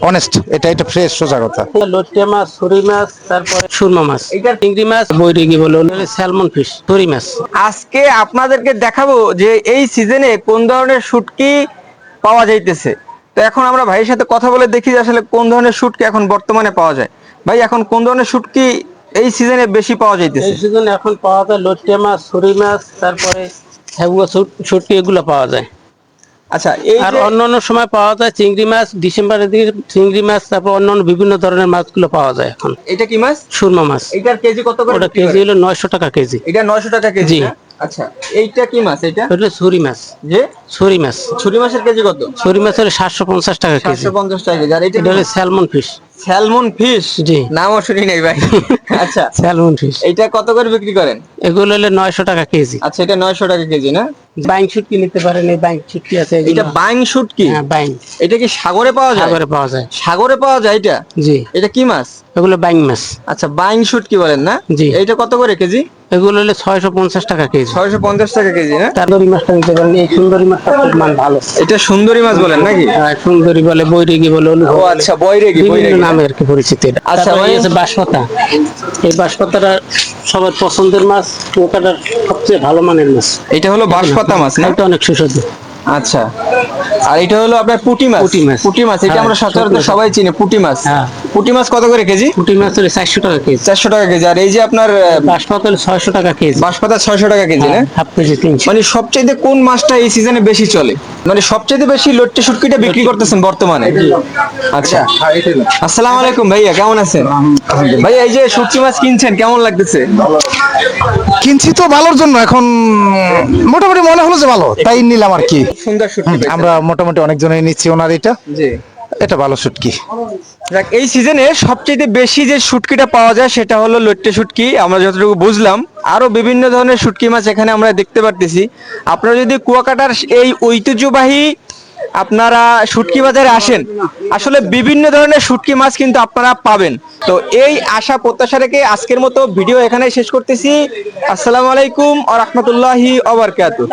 Honest, এটা fresh সোজা কথা। লোটে মাছ, ছুরি মাছ, তারপরে সুরমা মাছ, এটা চিংড়ি মাছ, বৈরিগি বলে স্যালমন ফিশ, ছুরি মাছ। আজকে আপনাদেরকে দেখাবো যে এই সিজনে কোন ধরনের শুটকি পাওয়া যাইতেছে। তো এখন আমরা ভাইয়ের সাথে কথা বলে দেখি যে আসলে কোন ধরনের শুটকি এখন বর্তমানে পাওয়া যায়। ভাই, এখন কোন ধরনের শুটকি এই সিজনে বেশি পাওয়া যাইতেছে? এই সিজনে এখন পাওয়া যায় লোটে মাছ, ছুরি মাছ, তারপরে হেবুয়া শুটকি, এগুলো পাওয়া যায়। আচ্ছা, এই আর যে অন্যান্য সময় পাওয়া যায় চিংড়ি মাছ, ডিসেম্বরের দিকে চিংড়ি মাছ, তারপর অন্যান্য বিভিন্ন ধরনের মাছগুলো পাওয়া যায় এখন। এটা কি মাছ? সুরমা মাছ। এটার কেজি কত করে ওটা বিক্রি কেজি করেন? হলো 900 টাকা কেজি। এটা 900 টাকা কেজি জি। না? আচ্ছা, এইটা কি মাছ? এটা ওটা ছুরি মাছ। যে ছুরি মাছ। ছুরি মাছের কেজি কত? ছুরি মাছ হলো 750 টাকা কেজি। 750 টাকা কেজি। আর এটা এটা হলো স্যালমন ফিশ। Salmon fish? জি। নামও শুনি নাই ভাই। আচ্ছা, স্যালমন ফিশ। এইটা কত করে বিক্রি করেন? এগুলো হলো 900 টাকা কেজি। আচ্ছা, এটা 900 টাকা কেজি না? বাইং শুটকি নিতে পারেন, এই বাইং শুটকি আছে এগুলো। এটা বাইং শুটকি? হ্যাঁ, বাইং। এটা কি সাগরে পাওয়া যায়? সাগরে পাওয়া যায়। সাগরে পাওয়া যায় এটা? জি। এটা কি মাছ? এগুলো বাইং মাছ। আচ্ছা, বাইং শুটকি বলেন না? জি। এইটা কত করে কেজি? এগুলো হলো 650 টাকা কেজি। 650 টাকা কেজি না? সুন্দরী মাছটা নিতে পারেন, এই সুন্দরী মাছটা খুব মান ভালো। এটা সুন্দরী মাছ বলেন নাকি? সুন্দরী বলে, বৈরিগি বলে, ও আচ্ছা, বৈরাগী, বিভিন্ন বৈরাগী না? নামে আর কি পরিচিত এটা। আচ্ছা, তারপরে মানে এই আছে বাঁশপাতা। এই বাঁশপাতাটা সবার পছন্দের মাছ, ওটার সবচেয়ে ভালো মানের মাছ। এটা হলো বাঁশপাতা মাছ না? এটা অনেক সুস্বাদু। আচ্ছা, আর এটা হলো আপনার পুঁটি মাছ? পুঁটি মাছ। পুঁটি মাছ, এটা হ্যাঁ, আমরা সচরাচর ছোট। সবাই চিনি পুঁটি মাছ। হ্যাঁ। পুঁটি মাছ কত করে কেজি? পুঁটি মাছ হলে 400 টাকা কেজি। 400 টাকা কেজি। আর এই যে আপনার বাঁশপাতা হলে 600 টাকা কেজি। বাঁশপাতা 600 টাকা কেজি না? Half KG 300। মানে সবচাইতে কোন মাছটা এই সিজনে বেশি চলে? মানে সবচাইতে বেশি লট্টে শুটকিটা বিক্রি করতেছেন বর্তমানে? আচ্ছা, আসসালামু আলাইকুম ভাইয়া, কেমন আছেন? ভাইয়া, এই যে শুটকি মাছ কিনছেন, কেমন লাগতেছে? কিনছি তো ভালোর জন্য, এখন মোটামুটি মনে হলো যে ভালো, তাই নিলাম আর কি। সুন্দর শুটকি পাইছেন? আমরা মোটামুটি অনেকজনই নিচ্ছি ওনার এটা। জি। এটা ভালো শুটকি। দেখ, এই সিজনে সবচেয়ে বেশি যে শুটকিটা পাওয়া যায় সেটা হলো লট্টে শুটকি, আমরা যতটুকু বুঝলাম। আরো বিভিন্ন ধরনের শুটকি মাছ এখানে আমরা দেখতে পারতেছি। আপনারা যদি কুয়াকাটার এই ঐতিহ্যবাহী আপনারা শুটকি বাজারে আসেন, আসলে বিভিন্ন ধরনের শুটকি মাছ কিন্তু আপনারা পাবেন। তো এই আশা প্রত্যাশা রেখে আজকের মতো ভিডিও এখানে শেষ করতেছি। আসসালামু আলাইকুম ওয়া রাহমাতুল্লাহি ওয়া বারাকাতুহু।